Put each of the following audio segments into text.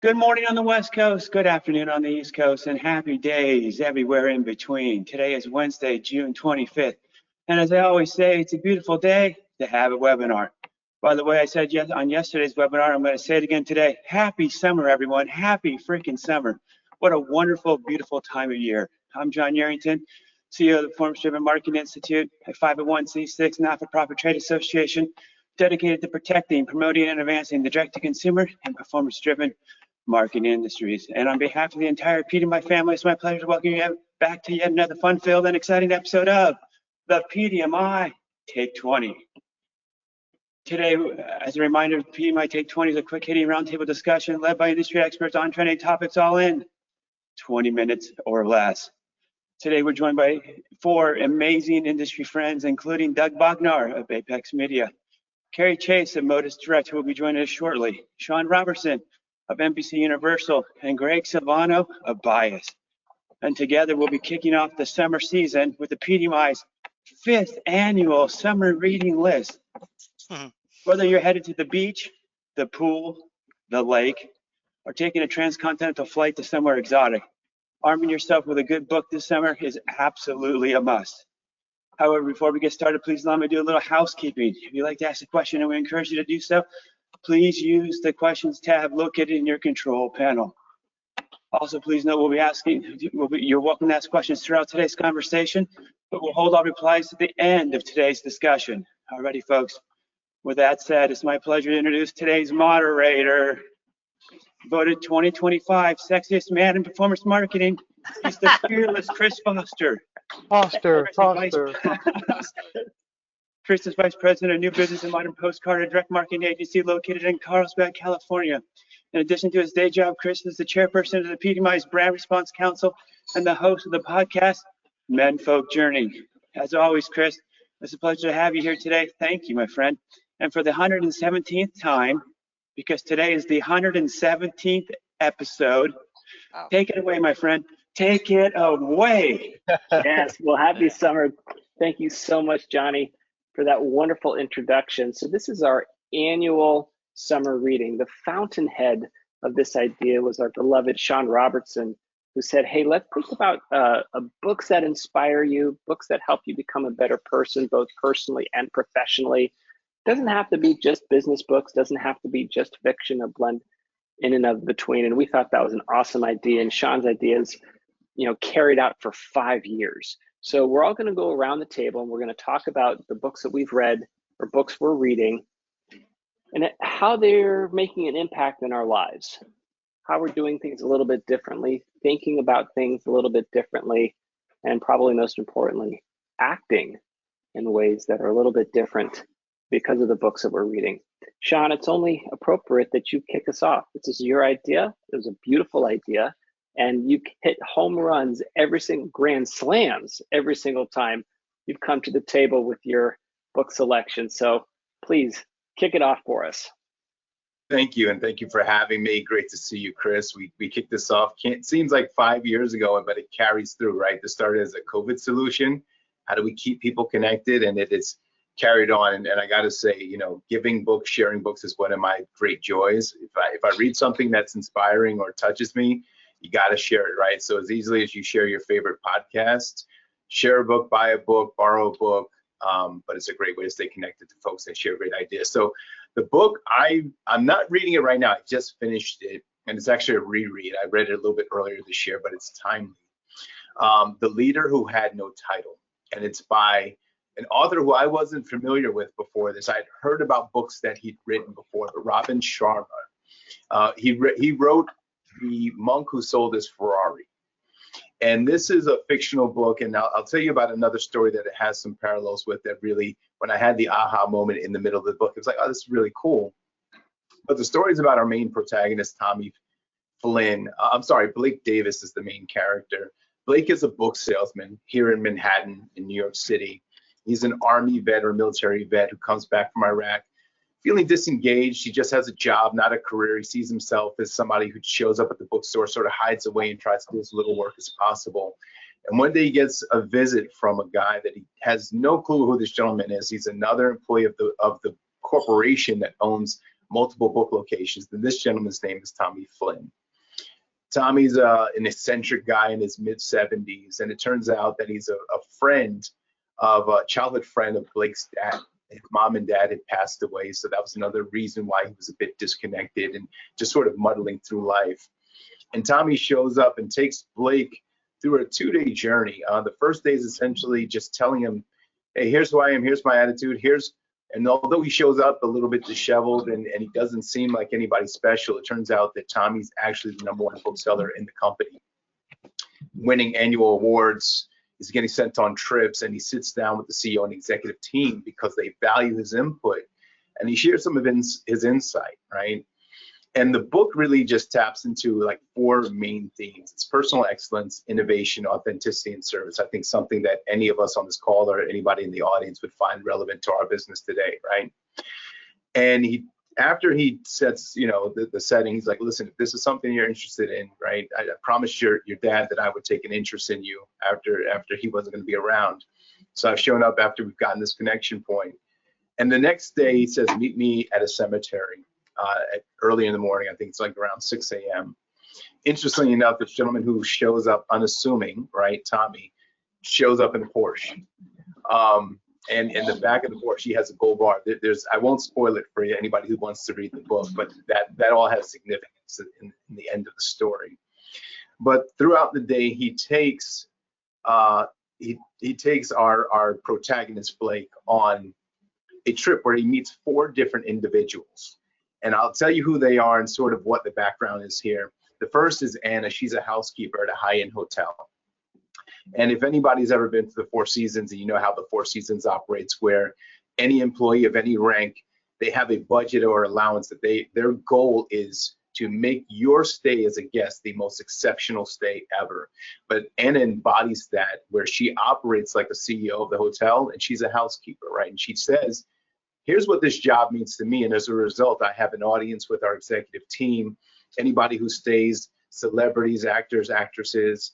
Good morning on the West Coast, good afternoon on the East Coast, and happy days everywhere in between. Today is Wednesday, June 25th. And as I always say, it's a beautiful day to have a webinar. By the way, I said on yesterday's webinar, I'm going to say it again today. Happy summer, everyone. Happy freaking summer. What a wonderful, beautiful time of year. I'm John Yarrington, CEO of the Performance-Driven Marketing Institute, a 501c6 not-for-profit trade association dedicated to protecting, promoting, and advancing the direct-to-consumer and performance-driven marketing industries. And on behalf of the entire PDMI family, it's my pleasure to welcome you back to yet another fun-filled and exciting episode of the PDMI Take 20. Today, as a reminder, PDMI Take 20 is a quick-hitting roundtable discussion led by industry experts on trending topics, all in 20 minutes or less. Today, we're joined by 4 amazing industry friends, including Doug Bognar of Apex Media, Carey Chase of Modus Direct, who will be joining us shortly, Sean Robertson of NBCU Universal, and Greg Silvano of Buyist. And together we'll be kicking off the summer season with the PDMI's 5th annual summer reading list. Whether you're headed to the beach, the pool, the lake, or taking a transcontinental flight to somewhere exotic, arming yourself with a good book this summer is absolutely a must. However, before we get started, please allow me to do a little housekeeping. If you'd like to ask a question, and we encourage you to do so, please use the questions tab located in your control panel. Also, please note you're welcome to ask questions throughout today's conversation, but we'll hold all replies to the end of today's discussion. Alrighty, folks. With that said, it's my pleasure to introduce today's moderator, voted 2025 Sexiest Man in Performance Marketing. He's the fearless Chris Foster. Chris is Vice President of New Business and Modern Postcard, a direct marketing agency located in Carlsbad, California. In addition to his day job, Chris is the chairperson of the PDMI's Brand Response Council and the host of the podcast, Menfolk Journey. As always, Chris, it's a pleasure to have you here today. Thank you, my friend. And for the 117th time, because today is the 117th episode, Take it away, my friend. Take it away. Yes, well, happy summer. Thank you so much, Johnny, for that wonderful introduction. So this is our annual summer reading. The fountainhead of this idea was our beloved Sean Robertson, who said, hey, let's think about books that inspire you, books that help you become a better person, both personally and professionally. Doesn't have to be just business books, doesn't have to be just fiction, a blend in and of between. And we thought that was an awesome idea. And Sean's ideas, carried out for 5 years. So we're all going to go around the table and we're going to talk about the books that we've read or books we're reading and how they're making an impact in our lives, how we're doing things a little bit differently, thinking about things a little bit differently, and probably most importantly, acting in ways that are a little bit different because of the books that we're reading. Sean, it's only appropriate that you kick us off. This is your idea. It was a beautiful idea. And you hit home runs grand slams every single time you've come to the table with your book selection. So please kick it off for us. Thank you, and thank you for having me. Great to see you, Chris. We kicked this off. It seems like 5 years ago, but it carries through, right? This started as a COVID solution. How do we keep people connected? And it is carried on. And I got to say, giving books, sharing books is one of my great joys. If I read something that's inspiring or touches me, you got to share it, right? So as easily as you share your favorite podcast, share a book, buy a book, borrow a book, but it's a great way to stay connected to folks that share great ideas. So the book, I'm not reading it right now. I just finished it, and it's actually a reread. I read it a little bit earlier this year, but it's timely. The Leader Who Had No Title, and it's by an author who I wasn't familiar with before this. I'd heard about books that he'd written before, but Robin Sharma. He wrote The Monk Who Sold His Ferrari. And this is a fictional book, and I'll tell you about another story that it has some parallels with that really, when I had the aha moment in the middle of the book, it was like, oh, this is really cool. But the story is about our main protagonist, Blake Davis is the main character. Blake is a book salesman here in Manhattan, in New York City. He's an Army vet or military vet who comes back from Iraq, feeling disengaged. He just has a job, not a career. He sees himself as somebody who shows up at the bookstore, sort of hides away and tries to do as little work as possible. And one day he gets a visit from a guy that he has no clue who this gentleman is. He's another employee of the corporation that owns multiple book locations. And this gentleman's name is Tommy Flynn. Tommy's an eccentric guy in his mid-70s, and it turns out that he's a friend of a childhood friend of Blake's dad. His mom and dad had passed away, so that was another reason why he was a bit disconnected and just sort of muddling through life. And Tommy shows up and takes Blake through a 2-day journey. The first day is essentially just telling him, hey, here's who I am, here's my attitude, and although he shows up a little bit disheveled and he doesn't seem like anybody special, it turns out that Tommy's actually the #1 bookseller in the company, winning annual awards. He's getting sent on trips, and he sits down with the CEO and executive team because they value his input, and he shares some of his insight, right? And the book really just taps into like 4 main themes. It's personal excellence, innovation, authenticity, and service. I think something that any of us on this call or anybody in the audience would find relevant to our business today, right? And after he sets, the setting, he's like, listen, if this is something you're interested in, right? I promised your dad that I would take an interest in you after he wasn't going to be around. So I've shown up after we've gotten this connection point. And the next day he says, meet me at a cemetery early in the morning. I think it's like around 6 a.m. Interestingly enough, this gentleman who shows up unassuming, right, Tommy, shows up in a Porsche. And in the back of the Porsche, he has a gold bar. I won't spoil it for you, anybody who wants to read the book, but that all has significance in the end of the story. But throughout the day, he takes our protagonist Blake on a trip where he meets 4 different individuals. And I'll tell you who they are and sort of what the background is here. The first is Anna. She's a housekeeper at a high-end hotel. And if anybody's ever been to the Four Seasons, and you know how the Four Seasons operates, where any employee of any rank, they have a budget or allowance that their goal is to make your stay as a guest the most exceptional stay ever. But Anna embodies that, where she operates like a CEO of the hotel, and she's a housekeeper, right? And she says, here's what this job means to me. And as a result, I have an audience with our executive team, anybody who stays, celebrities, actors, actresses.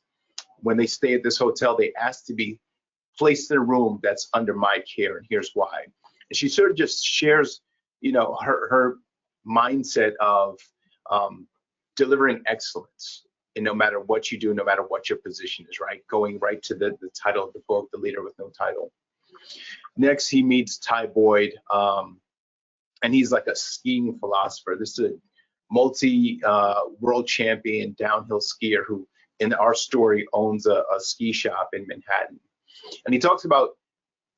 When they stay at this hotel, they ask to be placed in a room that's under my care, and here's why. And she sort of just shares, her mindset of delivering excellence, and no matter what you do, no matter what your position is, right? Going right to the title of the book, The Leader with No Title. Next, he meets Ty Boyd, and he's like a skiing philosopher. This is a multi-world champion downhill skier who, in our story, owns a ski shop in Manhattan. And he talks about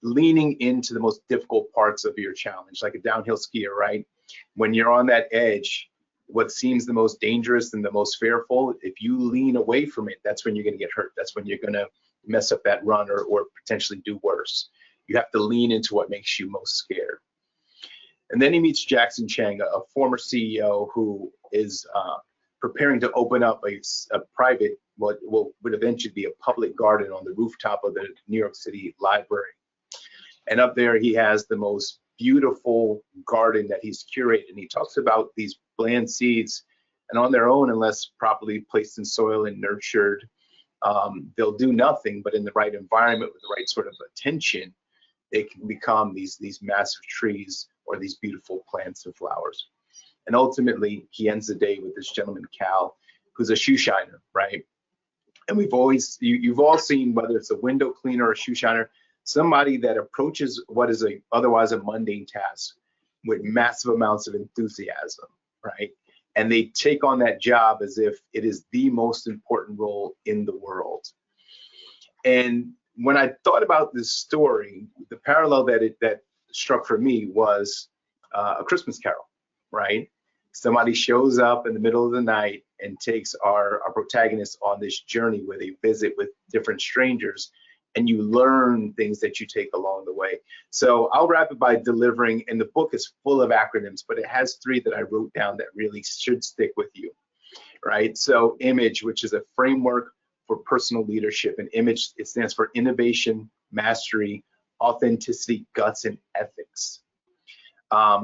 leaning into the most difficult parts of your challenge, like a downhill skier, right? When you're on that edge, what seems the most dangerous and the most fearful, if you lean away from it, that's when you're going to get hurt. That's when you're going to mess up that run or potentially do worse. You have to lean into what makes you most scared. And then he meets Jackson Chang, a former CEO who is preparing to open up a private, what would eventually be a public garden on the rooftop of the New York City Library. And up there, he has the most beautiful garden that he's curated. And he talks about these bland seeds, and on their own, unless properly placed in soil and nurtured, they'll do nothing. But in the right environment with the right sort of attention, they can become these massive trees or these beautiful plants and flowers. And ultimately, he ends the day with this gentleman, Cal, who's a shoe shiner, right? And you've all seen, whether it's a window cleaner or a shoe shiner, somebody that approaches what is otherwise a mundane task with massive amounts of enthusiasm, right? And they take on that job as if it is the most important role in the world. And when I thought about this story, the parallel that struck for me was A Christmas Carol, right? Somebody shows up in the middle of the night and takes our protagonist on this journey where they visit with different strangers, and you learn things that you take along the way. So I'll wrap it by delivering, and the book is full of acronyms, but it has 3 that I wrote down that really should stick with you, right? So IMAGE, which is a framework for personal leadership. And IMAGE, it stands for innovation, mastery, authenticity, guts, and ethics.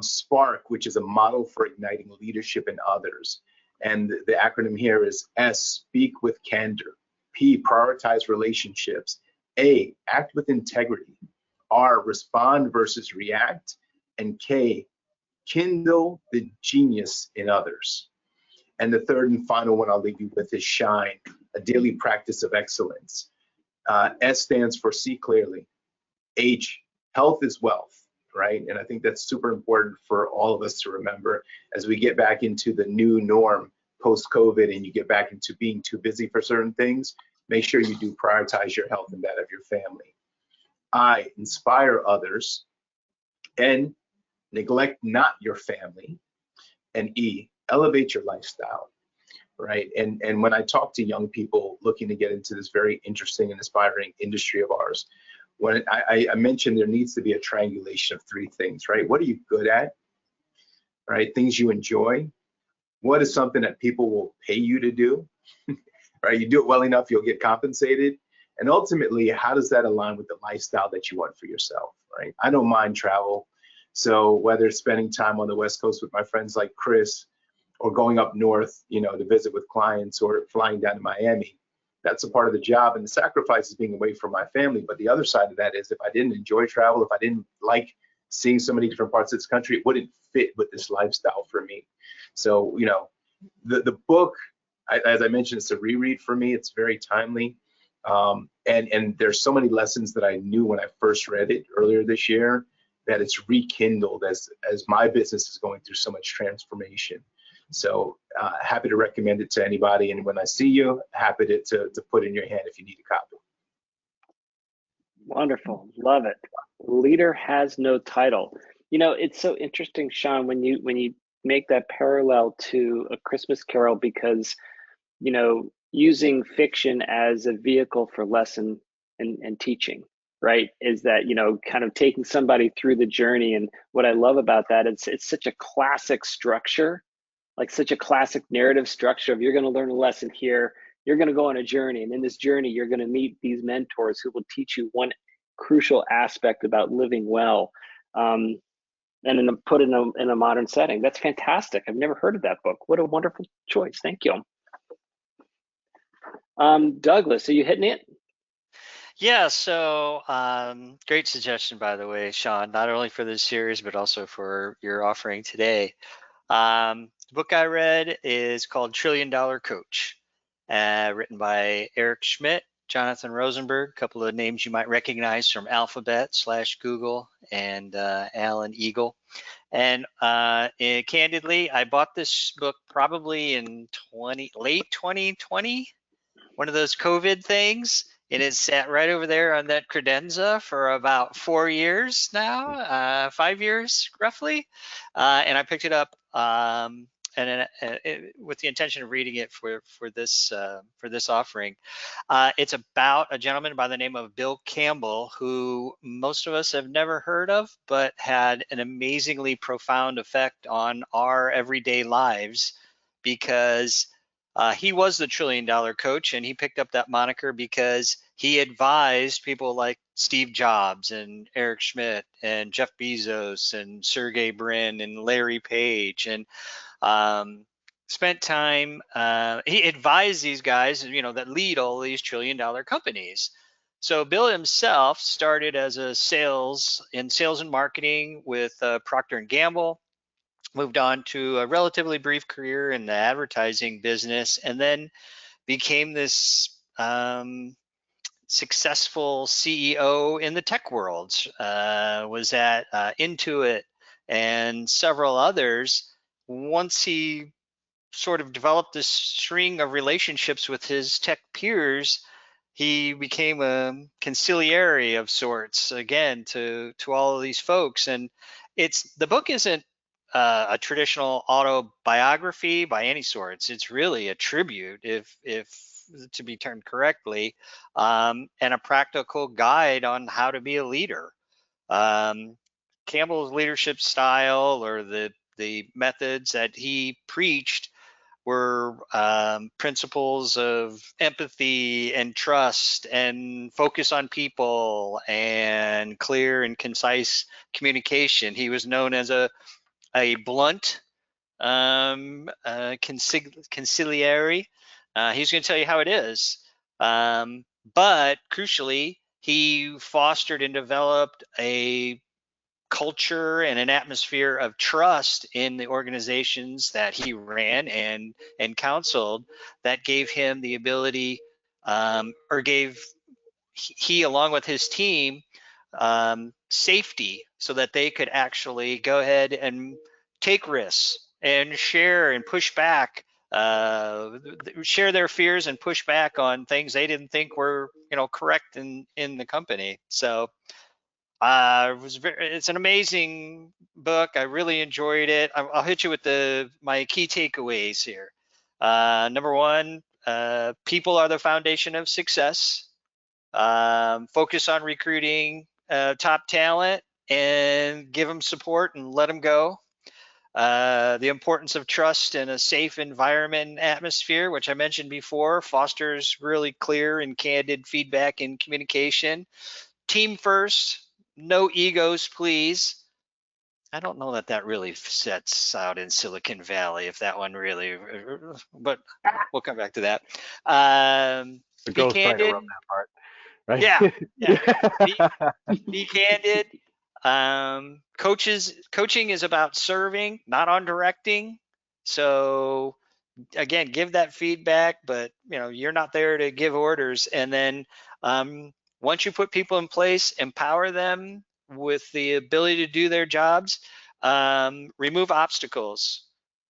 SPARK, which is a model for igniting leadership in others. And the acronym here is S, speak with candor. P, prioritize relationships. A, act with integrity. R, respond versus react. And K, kindle the genius in others. And the third and final one I'll leave you with is shine, a daily practice of excellence. S stands for see clearly. H, health is wealth, right? And I think that's super important for all of us to remember as we get back into the new norm post-COVID and you get back into being too busy for certain things. Make sure you do prioritize your health and that of your family. I, inspire others. N, neglect not your family. And E, elevate your lifestyle, right? And when I talk to young people looking to get into this very interesting and inspiring industry of ours, when I mentioned there needs to be a triangulation of three things, right? What are you good at, right? Things you enjoy. What is something that people will pay you to do, right? You do it well enough, you'll get compensated. And ultimately, how does that align with the lifestyle that you want for yourself, right? I don't mind travel. So whether spending time on the West Coast with my friends like Chris, or going up north, you know, to visit with clients, or flying down to Miami, that's a part of the job, and the sacrifice is being away from my family. But the other side of that is if I didn't enjoy travel, if I didn't like seeing so many different parts of this country, it wouldn't fit with this lifestyle for me. So, you know, the book, as I mentioned, it's a reread for me. It's very timely. And there's so many lessons that I knew when I first read it earlier this year that it's rekindled as my business is going through so much transformation. So happy to recommend it to anybody. And when I see you, happy to put in your hand if you need a copy. Wonderful, love it. Leader has no title. You know, it's so interesting, Sean, when you make that parallel to A Christmas Carol, because, you know, using fiction as a vehicle for lesson and teaching, right, is that, you know, kind of taking somebody through the journey. And what I love about that, it's such a classic structure, like such a classic narrative structure of you're going to learn a lesson here, you're going to go on a journey, and in this journey you're going to meet these mentors who will teach you one crucial aspect about living well, and put in a modern setting. That's fantastic. I've never heard of that book. What a wonderful choice. Thank you. Douglas, are you hitting it? Yeah, so great suggestion, by the way, Sean, not only for this series, but also for your offering today. The book I read is called $1 Trillion Coach, written by Eric Schmidt, Jonathan Rosenberg, a couple of names you might recognize from Alphabet / Google, and Alan Eagle. And candidly, I bought this book probably in late 2020, one of those COVID things. It has sat right over there on that credenza for about 4 years now, 5 years roughly. And I picked it up with the intention of reading it for this offering. It's about a gentleman by the name of Bill Campbell, who most of us have never heard of, but had an amazingly profound effect on our everyday lives, because he was the $1 Trillion Coach, and he picked up that moniker because he advised people like Steve Jobs and Eric Schmidt and Jeff Bezos and Sergey Brin and Larry Page, and spent time, he advised these guys, you know, that lead all these $1 trillion companies. So Bill himself started as a sales and marketing with Procter & Gamble, moved on to a relatively brief career in the advertising business, and then became this successful CEO in the tech world. Was at Intuit and several others. Once he sort of developed this string of relationships with his tech peers, he became a consigliere of sorts, again, to all of these folks. And the book isn't a traditional autobiography by any sorts. It's really a tribute, if to be termed correctly, and a practical guide on how to be a leader. Campbell's leadership style, or the methods that he preached, were principles of empathy and trust and focus on people and clear and concise communication. He was known as a blunt conciliary. He's going to tell you how it is. But crucially, he fostered and developed a culture and an atmosphere of trust in the organizations that he ran and counseled that gave him the ability, or gave he along with his team safety, so that they could actually go ahead and take risks and share and push back, share their fears and push back on things they didn't think were, correct in the company. So it's an amazing book. I really enjoyed it. I'll hit you with my key takeaways here. Number one, people are the foundation of success. Focus on recruiting top talent and give them support and let them go. The importance of trust and a safe environment and atmosphere, which I mentioned before, fosters really clear and candid feedback and communication. Team first, no egos, please. I don't know that really sets out in Silicon Valley, if that one really, but we'll come back to that. Be candid. That part, right? Yeah. Be candid. Coaching is about serving, not on directing. So again, give that feedback, but you're not there to give orders. And then once you put people in place, empower them with the ability to do their jobs, remove obstacles,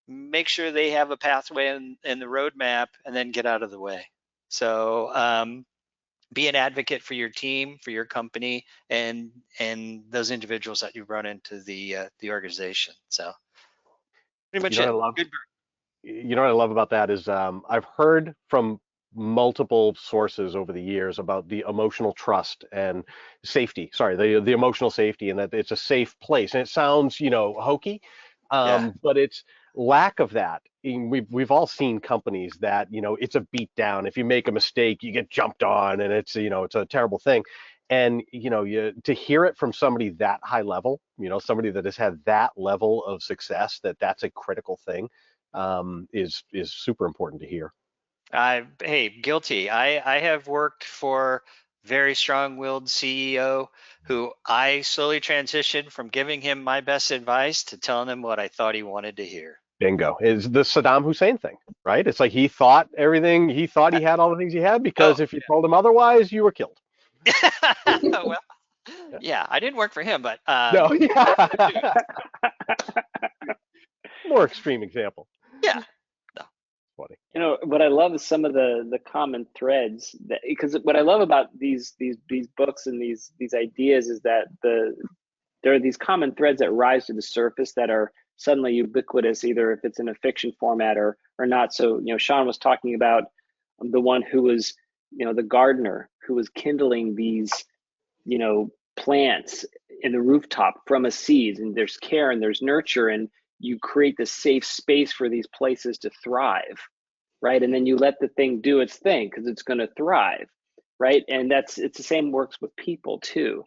make sure they have a pathway in the roadmap, and then get out of the way. So be an advocate for your team, for your company, and those individuals that you run into the organization. So pretty much it. You know what I love about that is I've heard from multiple sources over the years about the emotional trust and safety. Sorry, the emotional safety, and that it's a safe place. And it sounds, hokey, but it's lack of that. We've all seen companies that, it's a beat down. If you make a mistake, you get jumped on, and it's a terrible thing. And to hear it from somebody that high level, somebody that has had that level of success, that's a critical thing, is super important to hear. Hey, guilty. I have worked for very strong-willed CEO who I slowly transitioned from giving him my best advice to telling him what I thought he wanted to hear. Bingo. Is the Saddam Hussein thing, right? It's like he thought he had all the things he had, because if you told him otherwise, you were killed. Well, yeah, I didn't work for him, but no, yeah. More extreme example. Yeah. Funny. What I love is some of the common threads, because what I love about these books and these ideas is that there are these common threads that rise to the surface that are suddenly ubiquitous, either if it's in a fiction format or not. So Sean was talking about the one who was the gardener who was kindling these plants in the rooftop from a seed, and there's care and there's nurture, and you create this safe space for these places to thrive, right? And then you let the thing do its thing because it's going to thrive, right? And it's the same works with people too.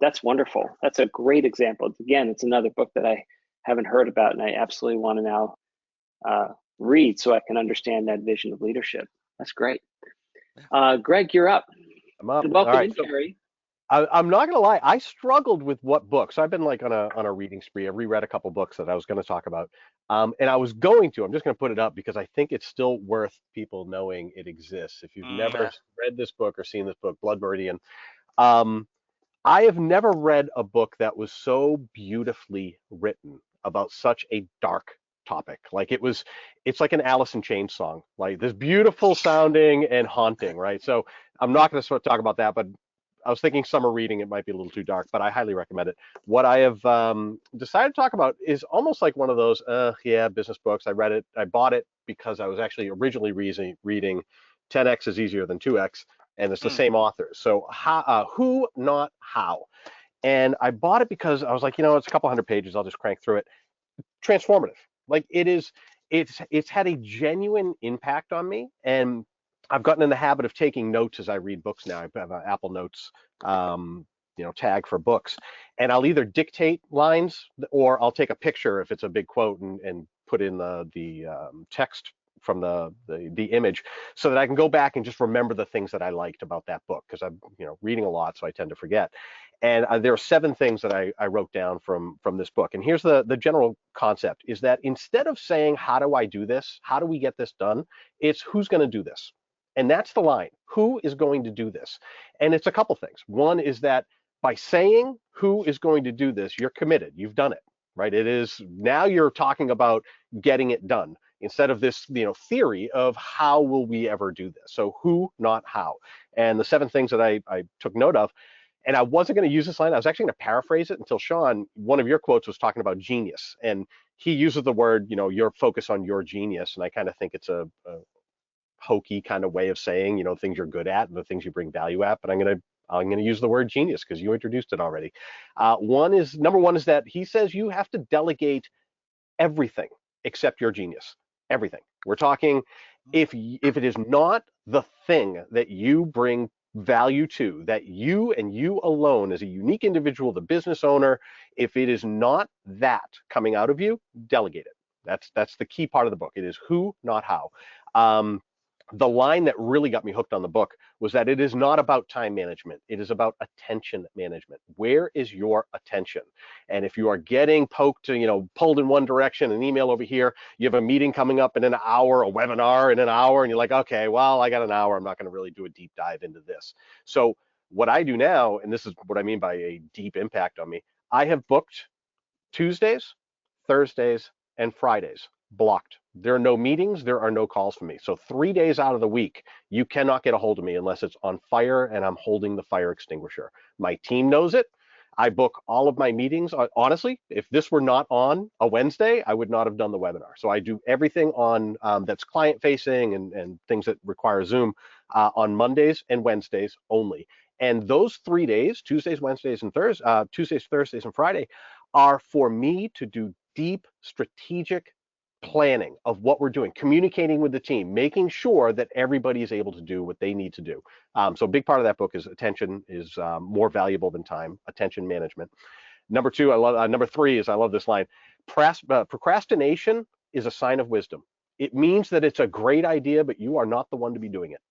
That's wonderful. That's a great example. Again, it's another book that I haven't heard about, and I absolutely want to now read so I can understand that vision of leadership. That's great. Greg, you're up. I'm up. Welcome in, Carey. I'm not gonna lie, I struggled with what books. I've been like on a reading spree. I reread a couple books that I was going to talk about, and I was going to. I'm just going to put it up because I think it's still worth people knowing it exists. If you've never read this book or seen this book, Blood Meridian, I have never read a book that was so beautifully written about such a dark topic. Like it's like an Alice in Chains song, like this beautiful sounding and haunting, right? So I'm not going to talk about that, but I was thinking summer reading, it might be a little too dark, but I highly recommend it. What I have decided to talk about is almost like one of those, business books. I read it, I bought it because I was actually originally reading 10X is Easier Than 2X, and it's the same author. So Who, Not How. And I bought it because I was like, it's a couple hundred pages, I'll just crank through it. Transformative. Like it's had a genuine impact on me, and I've gotten in the habit of taking notes as I read books now. I have an Apple Notes, tag for books, and I'll either dictate lines or I'll take a picture if it's a big quote and put in the text from the image, so that I can go back and just remember the things that I liked about that book, because I'm reading a lot, so I tend to forget. And there are 7 things that I wrote down from this book. And here's the general concept is that instead of saying, how do I do this? How do we get this done? It's who's going to do this? And that's the line. Who is going to do this? And it's a couple things. One is that by saying who is going to do this, you're committed. You've done it, right? It is now you're talking about getting it done instead of this, theory of how will we ever do this? So who, not how. And the 7 things that I took note of, and I wasn't going to use this line. I was actually going to paraphrase it until Sean, one of your quotes was talking about genius. And he uses the word, your focus on your genius. And I kind of think it's a hokey kind of way of saying, things you're good at and the things you bring value at. But I'm going to use the word genius because you introduced it already. Number one is that he says you have to delegate everything except your genius. Everything. We're talking if it is not the thing that you bring value to, that you and you alone as a unique individual, the business owner, if it is not that coming out of you, delegate it. That's the key part of the book. It is who, not how. The line that really got me hooked on the book was that it is not about time management. It is about attention management. Where is your attention? And if you are getting poked, pulled in one direction, an email over here, you have a meeting coming up in an hour, a webinar in an hour, and you're like, okay, well, I got an hour. I'm not going to really do a deep dive into this. So what I do now, and this is what I mean by a deep impact on me, I have booked Tuesdays, Thursdays, and Fridays blocked. There are no meetings, there are no calls for me. So 3 days out of the week, you cannot get a hold of me unless it's on fire and I'm holding the fire extinguisher. My team knows it. I book all of my meetings. Honestly, if this were not on a Wednesday, I would not have done the webinar. So I do everything on that's client facing and things that require Zoom on Mondays and Wednesdays only. And those 3 days, Tuesdays, Wednesdays, and Thursdays, and Friday, are for me to do deep strategic planning of what we're doing, communicating with the team, making sure that everybody is able to do what they need to do. So a big part of that book is attention is more valuable than time, attention management. Number 3 is, I love this line, procrastination is a sign of wisdom. It means that it's a great idea, but you are not the one to be doing it.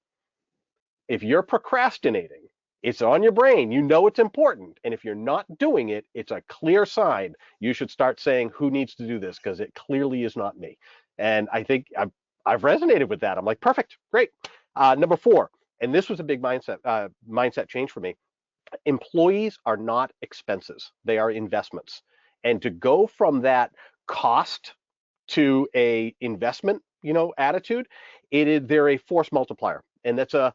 If you're procrastinating, it's on your brain, it's important. And if you're not doing it, it's a clear sign you should start saying who needs to do this because it clearly is not me. And I think I've resonated with that. I'm like, perfect, great. Number 4, and this was a big mindset change for me. Employees are not expenses, they are investments. And to go from that cost to a investment, attitude, they're a force multiplier. And it's a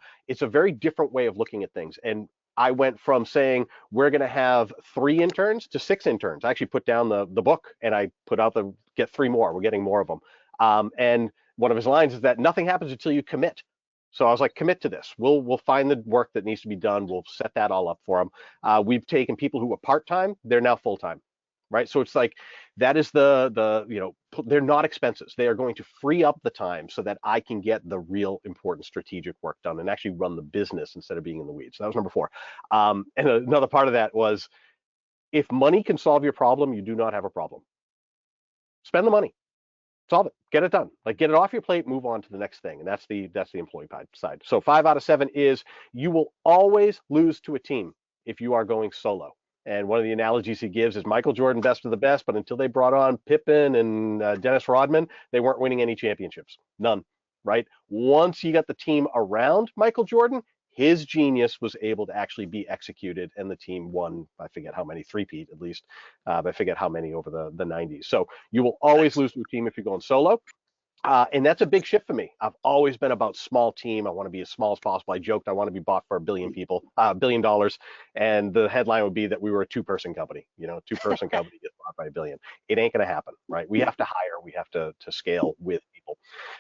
very different way of looking at things. And I went from saying we're going to have 3 interns to 6 interns. I actually put down the book and I put out get 3 more. We're getting more of them. And one of his lines is that nothing happens until you commit. So I was like, commit to this. We'll find the work that needs to be done. We'll set that all up for them. We've taken people who were part-time. They're now full-time. Right. So it's like that is they're not expenses. They are going to free up the time so that I can get the real important strategic work done and actually run the business instead of being in the weeds. So that was number 4. And another part of that was if money can solve your problem, you do not have a problem. Spend the money, solve it, get it done, like get it off your plate, move on to the next thing. And that's the employee side. So 5 out of 7 is you will always lose to a team if you are going solo. And one of the analogies he gives is Michael Jordan, best of the best, but until they brought on Pippen and Dennis Rodman, they weren't winning any championships, none, right? Once you got the team around Michael Jordan, his genius was able to actually be executed, and the team won, I forget how many, 3-peat at least, but I forget how many over the 90s. So you will always lose to a team if you're going solo. And that's a big shift for me. I've always been about small team. I want to be as small as possible. I joked I want to be bought for $1 billion, and the headline would be that we were a 2-person company. 2-person company gets bought by $1 billion. It ain't going to happen, right? We have to hire. We have to scale with people.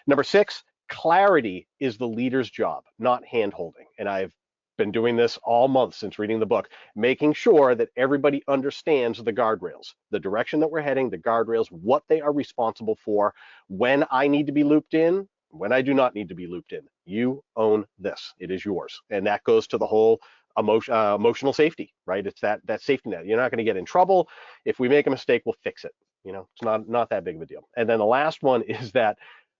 Number 6, clarity is the leader's job, not hand-holding. And I've been doing this all month since reading the book, making sure that everybody understands the guardrails, the direction that we're heading, the guardrails, what they are responsible for, when I need to be looped in, when I do not need to be looped in. You own this. It is yours. And that goes to the whole emotional safety, right? It's that safety net. You're not going to get in trouble. If we make a mistake, we'll fix it. It's not that big of a deal. And then the last one is that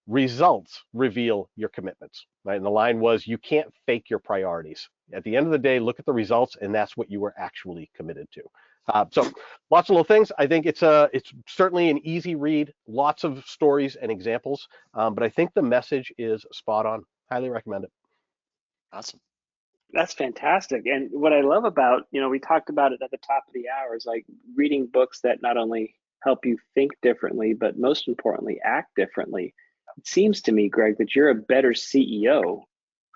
results reveal your commitments, right? And the line was, you can't fake your priorities. At the end of the day, look at the results, and that's what you were actually committed to. So lots of little things. I think it's certainly an easy read, lots of stories and examples, but I think the message is spot on. Highly recommend it. Awesome. That's fantastic. And what I love about, we talked about it at the top of the hour, is like reading books that not only help you think differently, but most importantly, act differently. It seems to me, Greg, that you're a better CEO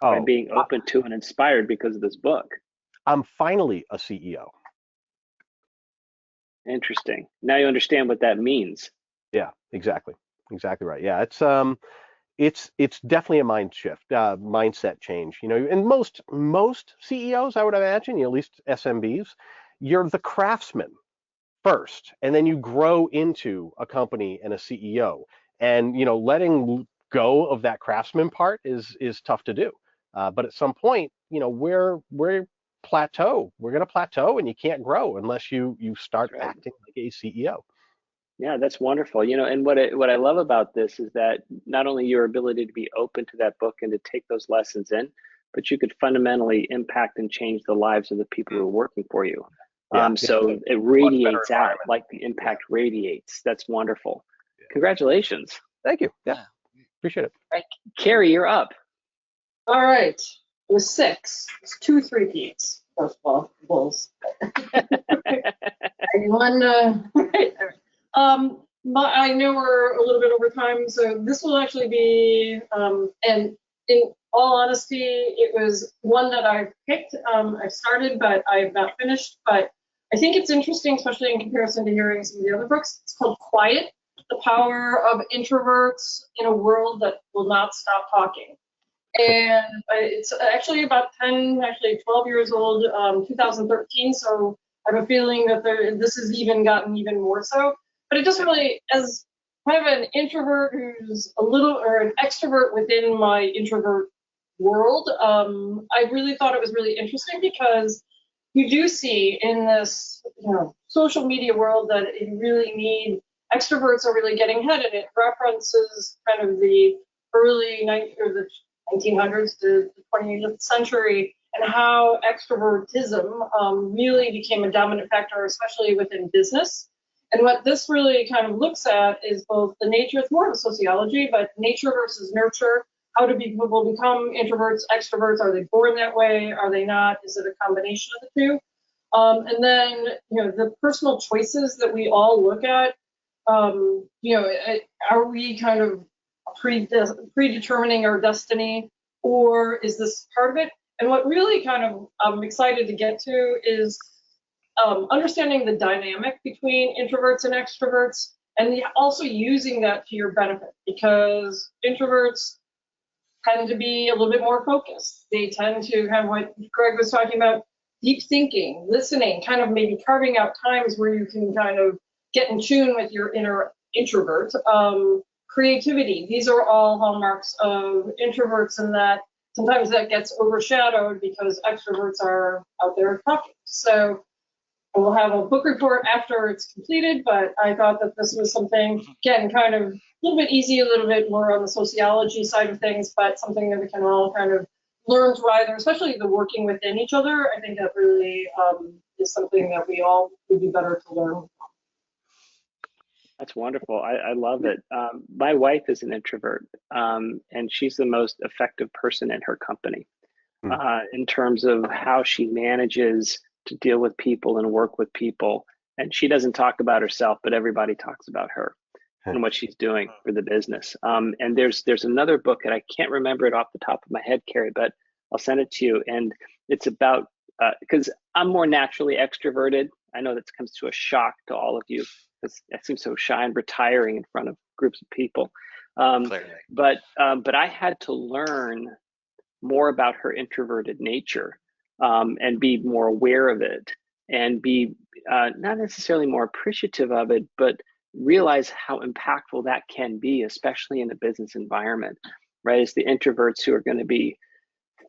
by being open to and inspired because of this book. I'm finally a CEO. Interesting. Now you understand what that means. Yeah, exactly. Exactly right. Yeah, it's definitely a mindset change. And most CEOs, I would imagine, at least SMBs, you're the craftsman first, and then you grow into a company and a CEO. And letting go of that craftsman part is tough to do. But at some point, we're plateau. We're going to plateau, and you can't grow unless you start acting like a CEO. Yeah, that's wonderful. And what I love about this is that not only your ability to be open to that book and to take those lessons in, but you could fundamentally impact and change the lives of the people who are working for you. So it radiates out, like the impact radiates. That's wonderful. Congratulations. Thank you. Yeah, appreciate it. Right. Carey, you're up. All right. It was 6. It's 2 3-peats. First of all, bulls. And one, right there. I know we're a little bit over time, so this will actually be, and in all honesty, it was one that I picked. I started, but I have not finished. But I think it's interesting, especially in comparison to hearing some of the other books. It's called Quiet: The Power of Introverts in a World That Will Not Stop Talking. And it's actually about 12 years old, 2013. So I have a feeling that this has gotten even more so. But it just really, as kind of an introvert who's an extrovert within my introvert world, I really thought it was really interesting, because you do see in this social media world that you really need extroverts are really getting ahead, and it references kind of the early 1900s to the 20th century, and how extrovertism really became a dominant factor, especially within business. And what this really kind of looks at is both the nature, it's more of a sociology, but nature versus nurture. How do people become introverts, extroverts? Are they born that way? Are they not? Is it a combination of the two? And then, the personal choices that we all look at, are we kind of predetermining our destiny, or is this part of it? And what really kind of I'm excited to get to is understanding the dynamic between introverts and extroverts, and also using that to your benefit, because introverts tend to be a little bit more focused. They tend to have what Greg was talking about, deep thinking, listening, kind of maybe carving out times where you can kind of get in tune with your inner introvert. Creativity, these are all hallmarks of introverts, and that sometimes that gets overshadowed because extroverts are out there talking. So we'll have a book report after it's completed, but I thought that this was something, again, kind of a little bit easy, a little bit more on the sociology side of things, but something that we can all kind of learn to either, especially the working within each other. I think that really is something that we all would be better to learn. That's wonderful. I love it. My wife is an introvert, and she's the most effective person in her company in terms of how she manages to deal with people and work with people. And she doesn't talk about herself, but everybody talks about her and what she's doing for the business. And there's another book, and I can't remember it off the top of my head, Carey, but I'll send it to you. And it's about, because I'm more naturally extroverted. I know that comes to a shock to all of you, because I seem so shy and retiring in front of groups of people. But I had to learn more about her introverted nature, and be more aware of it, and be not necessarily more appreciative of it, but realize how impactful that can be, especially in a business environment, right? It's the introverts who are going to be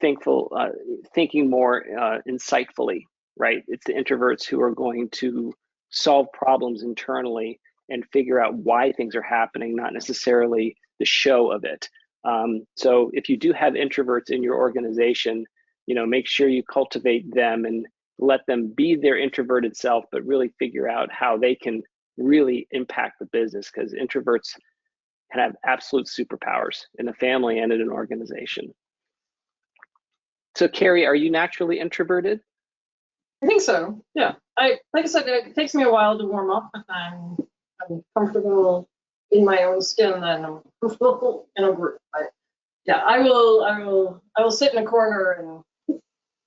thinking more insightfully, right? It's the introverts who are going to solve problems internally and figure out why things are happening, not necessarily the show of it. So if you do have introverts in your organization, make sure you cultivate them and let them be their introverted self, but really figure out how they can really impact the business, because introverts can have absolute superpowers in a family and in an organization. So Carey, are you naturally introverted? I think so. Yeah. Like I said, it takes me a while to warm up, but I'm comfortable in my own skin, and I'm comfortable in a group. Yeah, I will sit in a corner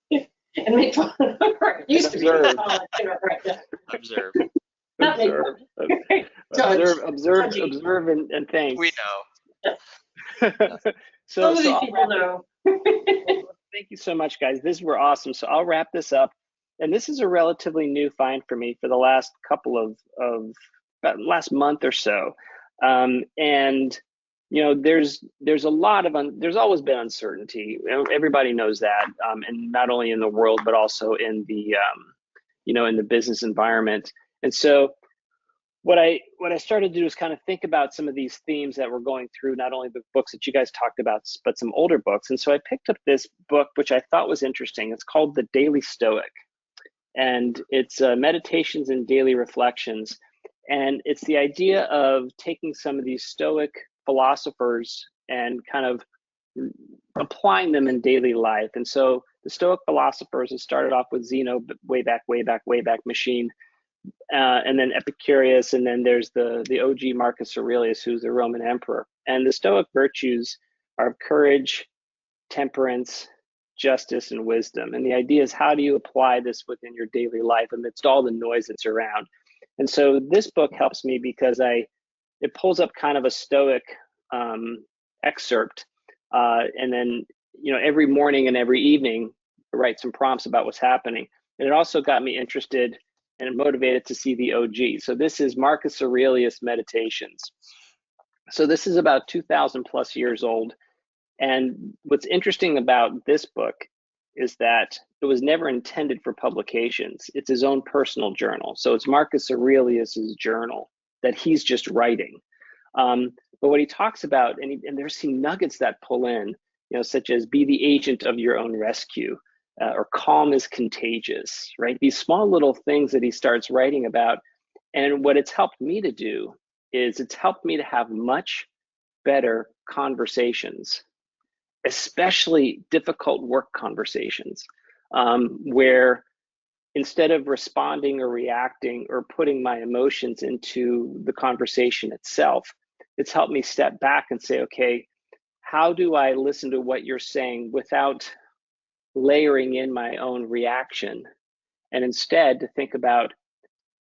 and make fun. Right. Used to be. Observe. Right. Yeah. Observe. Not make Observe, Judge. observe, and thanks. We know. Some of these I'll people know. Thank you so much, guys. These were awesome. So I'll wrap this up. And this is a relatively new find for me for the last couple of last month or so. And there's a lot of there's always been uncertainty. Everybody knows that, and not only in the world but also in the in the business environment. And so what I started to do is kind of think about some of these themes that we're going through, not only the books that you guys talked about, but some older books. And so I picked up this book, which I thought was interesting. It's called The Daily Stoic, and it's meditations and daily reflections. And it's the idea of taking some of these Stoic philosophers and kind of applying them in daily life. And so the Stoic philosophers, it started off with Zeno, way back machine, and then Epicurus, and then there's the OG Marcus Aurelius, who's the Roman emperor. And the Stoic virtues are courage, temperance, justice, and wisdom. And the idea is, how do you apply this within your daily life amidst all the noise that's around? And so this book helps me because it pulls up kind of a Stoic excerpt, and then every morning and every evening I write some prompts about what's happening. And it also got me interested and motivated to see the OG. So this is Marcus Aurelius Meditations. So this is about 2,000 plus years old. And what's interesting about this book is that it was never intended for publications. It's his own personal journal. So it's Marcus Aurelius's journal that he's just writing. But what he talks about, and there's some nuggets that pull in, such as be the agent of your own rescue, or calm is contagious, right? These small little things that he starts writing about. And what it's helped me to do is it's helped me to have much better conversations, especially difficult work conversations, where instead of responding or reacting or putting my emotions into the conversation itself, it's helped me step back and say, okay, how do I listen to what you're saying without layering in my own reaction, and instead to think about,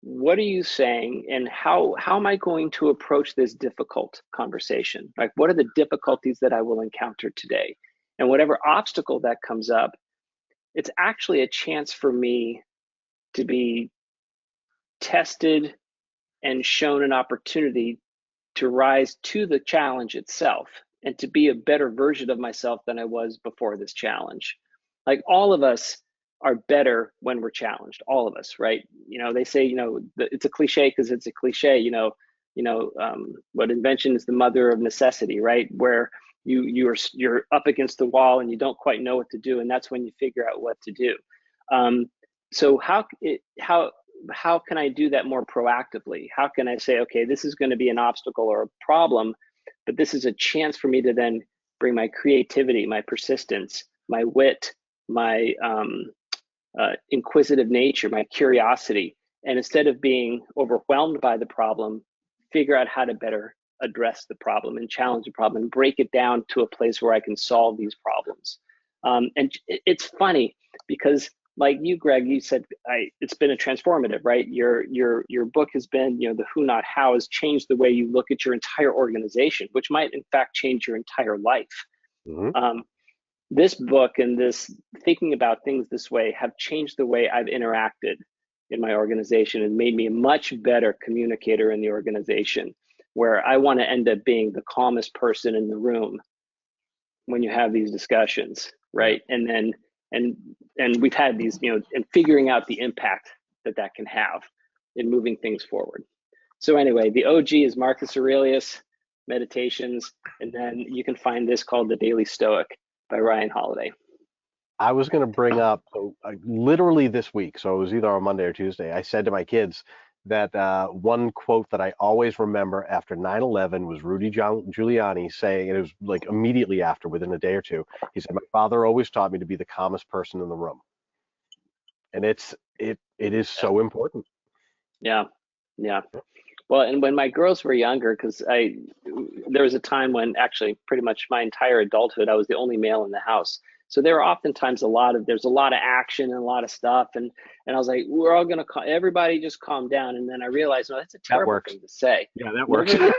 what are you saying and how am I going to approach this difficult conversation? Like, what are the difficulties that I will encounter today? And whatever obstacle that comes up, it's actually a chance for me to be tested and shown an opportunity to rise to the challenge itself and to be a better version of myself than I was before this challenge. Like, all of us are better when we're challenged, all of us, right? They say, it's a cliche because it's a cliche, what invention is the mother of necessity, right? Where you're up against the wall and you don't quite know what to do, and that's when you figure out what to do. So how can I do that more proactively? How can I say, okay, this is going to be an obstacle or a problem, but this is a chance for me to then bring my creativity, my persistence, my wit, my inquisitive nature, my curiosity, and instead of being overwhelmed by the problem, figure out how to better address the problem and challenge the problem and break it down to a place where I can solve these problems. And it's funny because, like you, Greg, you said it's been a transformative, right? Your book has been, the who, not how, has changed the way you look at your entire organization, which might in fact change your entire life. Mm-hmm. This book and this thinking about things this way have changed the way I've interacted in my organization and made me a much better communicator in the organization, where I want to end up being the calmest person in the room when you have these discussions, right? And we've had these, and figuring out the impact that can have in moving things forward. So anyway, the OG is Marcus Aurelius. meditations, and then you can find this called The Daily Stoic by Ryan Holiday. I was going to bring up, literally this week, so it was either on Monday or Tuesday, I said to my kids that one quote that I always remember after 9/11 was Rudy Giuliani saying, and it was like immediately after, within a day or two, he said, "My father always taught me to be the calmest person in the room." And it is so important. Yeah. Well, and when my girls were younger, because there was a time when actually pretty much my entire adulthood, I was the only male in the house. So there were oftentimes there's a lot of action and a lot of stuff. And I was like, we're all going to, everybody just calm down. And then I realized, no, that's a terrible thing to say. Yeah, that works. Never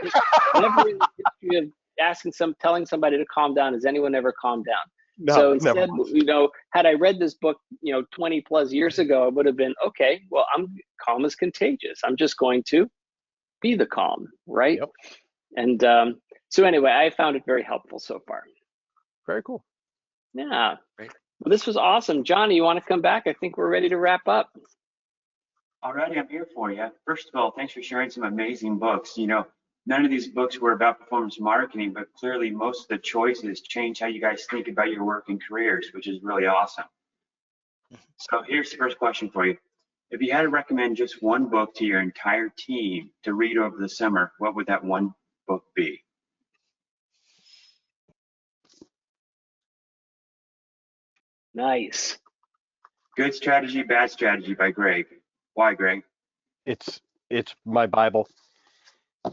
in the history of telling somebody to calm down has anyone ever calmed down. No, so instead, had I read this book, 20 plus years ago, it would have been, okay, well, calm is contagious. I'm just going to be the calm, right? Yep. And so anyway, I found it very helpful so far. Very cool. Yeah. Great. Well, this was awesome. Johnny, you want to come back? I think we're ready to wrap up. Alrighty, I'm here for you. First of all, thanks for sharing some amazing books. None of these books were about performance marketing, but clearly most of the choices change how you guys think about your work and careers, which is really awesome. So here's the first question for you. If you had to recommend just one book to your entire team to read over the summer, what would that one book be? Nice. Good Strategy, Bad Strategy by Greg. Why, Greg? It's my Bible.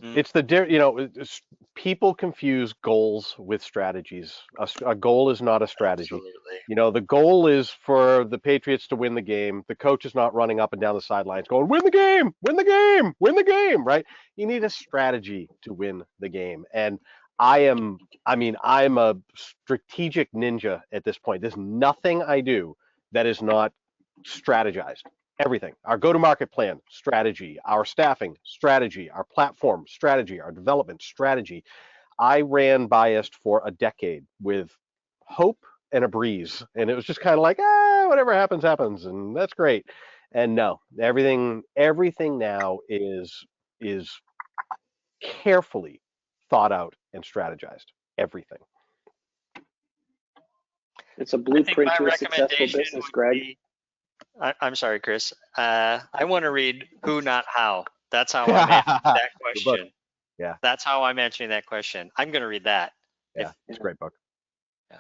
It's people confuse goals with strategies. A goal is not a strategy. Absolutely. The goal is for the Patriots to win the game. The coach is not running up and down the sidelines going, "Win the game, win the game, win the game," right? You need a strategy to win the game. And I'm a strategic ninja at this point. There's nothing I do that is not strategized. Everything. Our go-to-market plan, strategy. Our staffing, strategy. Our platform, strategy. Our development, strategy. I ran Buyist for a decade with hope and a breeze. And it was just kind of like, whatever happens, happens. And that's great. And no, everything now is carefully thought out and strategized. Everything. It's a blueprint to a successful business, Greg. I'm sorry, Chris. I want to read Who, Not How. That's how I'm answering that question. Yeah. That's how I'm answering that question. I'm going to read that. Yeah, it's a great book. Yeah.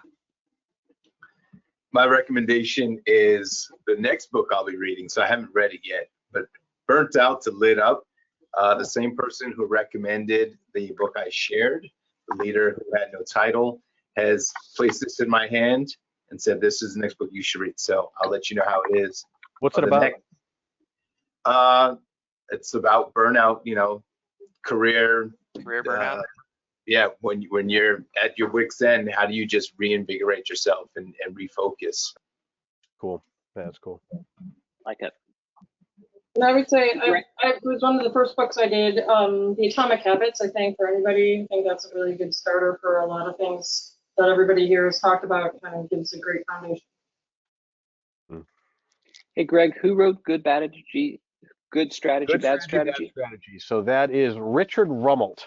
My recommendation is the next book I'll be reading, so I haven't read it yet, but Burnt Out to Lit Up. The same person who recommended the book I shared, the leader who had no title, has placed this in my hand and said, "This is the next book you should read." So I'll let you know how it is. What's it about? It's about burnout, career burnout. Yeah, when you're at your wit's end, how do you just reinvigorate yourself and refocus? Cool. That's cool. Like it. And I would say it was one of the first books I did, The Atomic Habits, I think, for anybody. I think that's a really good starter for a lot of things that everybody here has talked about. Kind of gives a great foundation. Hey, Greg, who wrote Good Strategy, Bad Strategy? So that is Richard Rummelt.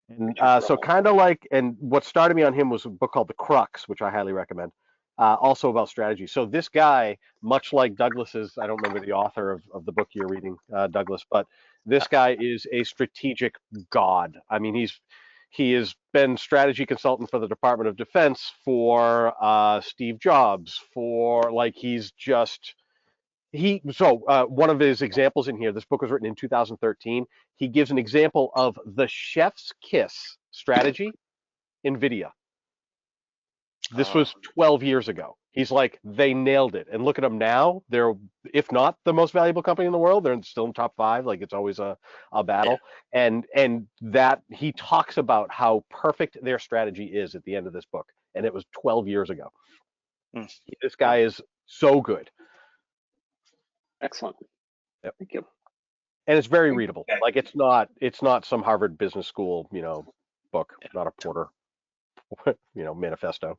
And so kind of like, and what started me on him was a book called The Crux, which I highly recommend, also about strategy. So this guy, much like Douglas's, I don't remember the author of the book you're reading, Douglas, but this guy is a strategic god. I mean, he has been strategy consultant for the Department of Defense for Steve Jobs, for one of his examples in here, this book was written in 2013. He gives an example of the chef's kiss strategy, NVIDIA. This was 12 years ago. He's like, they nailed it. And look at them now. They're, if not the most valuable company in the world, they're still in top 5. Like, it's always a battle. Yeah. And that he talks about how perfect their strategy is at the end of this book. And it was 12 years ago. This guy is so good. Excellent. Yep. Thank you. And it's very readable. Like, it's not some Harvard Business School, book, not a Porter, manifesto.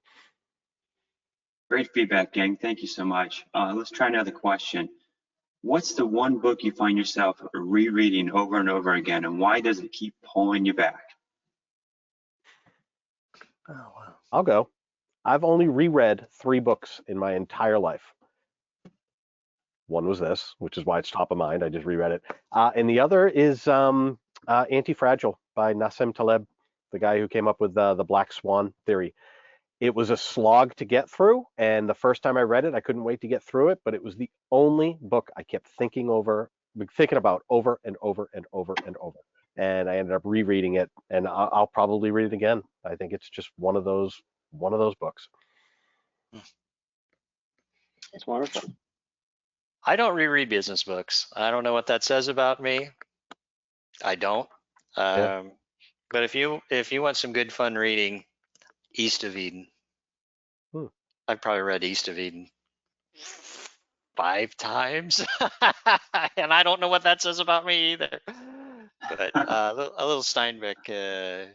Great feedback, gang. Thank you so much. Let's try another question. What's the one book you find yourself rereading over and over again, and why does it keep pulling you back? Oh, wow. I'll go. I've only reread 3 books in my entire life. One was this, which is why it's top of mind. I just reread it. And the other is Anti-Fragile by Nassim Taleb, the guy who came up with the Black Swan theory. It was a slog to get through, and the first time I read it, I couldn't wait to get through it, but it was the only book I kept thinking about over and over and over and over. And I ended up rereading it, and I'll probably read it again. I think it's just one of those books. It's wonderful. I don't reread business books. I don't know what that says about me. I don't. Yeah. But if you want some good fun reading, East of Eden. I've probably read East of Eden 5 times, and I don't know what that says about me either. But a little Steinbeck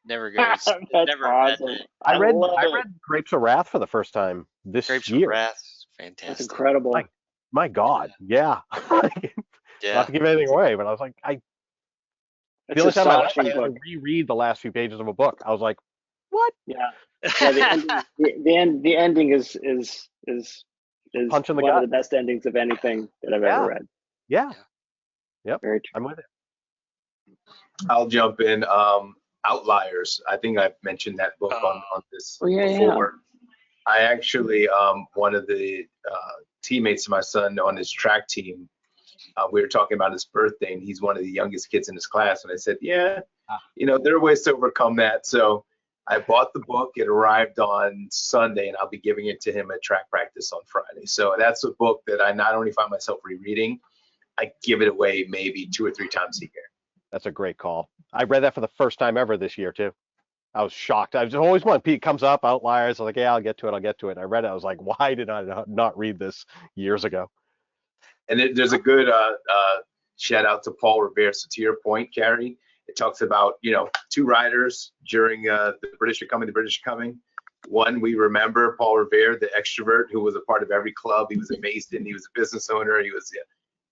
never goes. That's never awesome. I read love it. Grapes of Wrath for the first time this Grapes of year. Wrath, That's fantastic. incredible. My God, yeah. Yeah. Not to give anything away, but I was like, I It's feel like I had astonishing to book. reread the last few pages of a book. I was like, what? Yeah. The ending is Punch in the one gut. of the best endings of anything that I've ever read. Yeah. Yep. Very true. I'm with it. I'll jump in. Outliers. I think I've mentioned that book on this before. I actually, one of the teammates of my son on his track team, we were talking about his birthday, and he's one of the youngest kids in his class. And I said, yeah, there are ways to overcome that. So I bought the book. It arrived on Sunday, and I'll be giving it to him at track practice on Friday. So that's a book that I not only find myself rereading, I give it away maybe 2 or 3 times a year. That's a great call. I read that for the first time ever this year too. I was shocked. I was always one. Pete comes up, Outliers. I was like, yeah, I'll get to it. And I read it. I was like, why did I not read this years ago? And there's a good shout out to Paul Revere. So to your point, Carey, it talks about 2 riders during the British are coming. One, we remember Paul Revere, the extrovert who was a part of every club. He was a Mason. He was a business owner.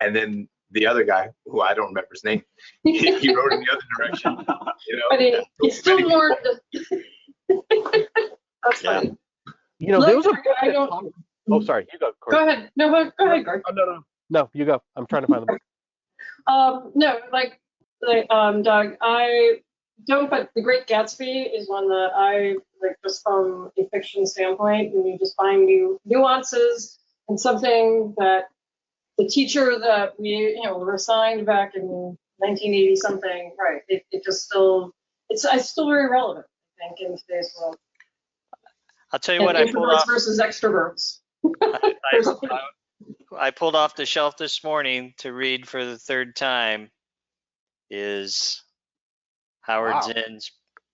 And then the other guy, who I don't remember his name, he rode in the other direction. But it's still more. That's funny. There was a book I that don't. talked- Oh, sorry. You go, Corey. Go ahead. No, go ahead, Greg. Oh, no, you go. I'm trying to find the book. No, Doug, I don't, but The Great Gatsby is one that I like just from a fiction standpoint, and you just find new nuances and something that the teacher that we, were assigned back in 1980 something, right? It just still, it's still very relevant, I think, in today's world. I'll tell you what, I pulled off versus extroverts. I pulled off the shelf this morning to read for the 3rd time is Howard Zinn's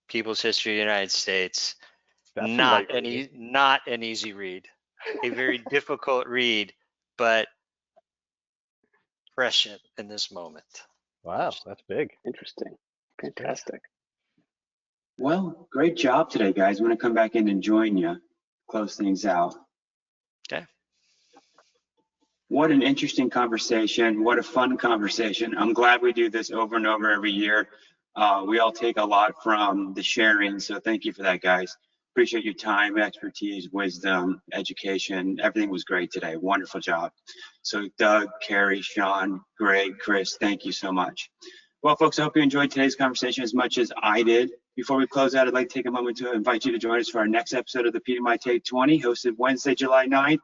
People's History of the United States. Not an easy read, a very difficult read, but prescient in this moment. Wow, that's big. Interesting. Fantastic. Well, great job today, guys. I'm going to come back in and join you, close things out. Okay. What an interesting conversation. What a fun conversation. I'm glad we do this over and over every year. We all take a lot from the sharing, so thank you for that, guys. Appreciate your time, expertise, wisdom, education. Everything was great today. Wonderful job. So Doug, Carey, Sean, Greg, Chris, thank you so much. Well, folks, I hope you enjoyed today's conversation as much as I did. Before we close out, I'd like to take a moment to invite you to join us for our next episode of the PDMI Take 20, hosted Wednesday, July 9th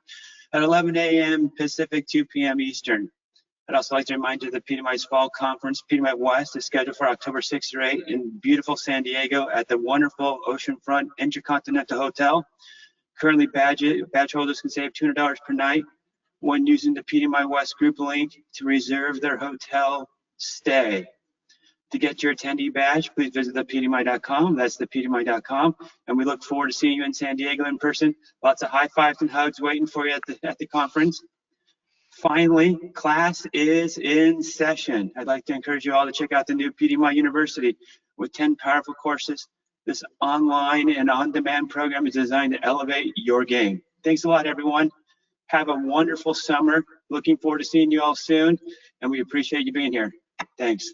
at 11 a.m. Pacific, 2 p.m. Eastern. I'd also like to remind you that PDMI's Fall Conference, PDMI West, is scheduled for October 6th through 8th in beautiful San Diego at the wonderful Oceanfront Intercontinental Hotel. Currently, badge holders can save $200 per night when using the PDMI West group link to reserve their hotel stay. To get your attendee badge, please visit thepdmi.com. That's thepdmi.com. And we look forward to seeing you in San Diego in person. Lots of high fives and hugs waiting for you at the conference. Finally, class is in session. I'd like to encourage you all to check out the new PDMI University with 10 powerful courses. This online and on-demand program is designed to elevate your game. Thanks a lot, everyone. Have a wonderful summer. Looking forward to seeing you all soon, and we appreciate you being here. Thanks.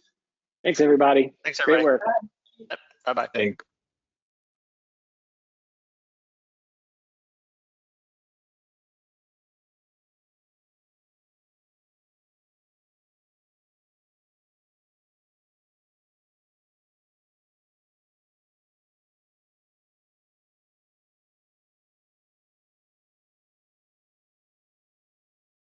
Thanks, everybody. Thanks, everybody. Great work. Bye-bye. Thanks.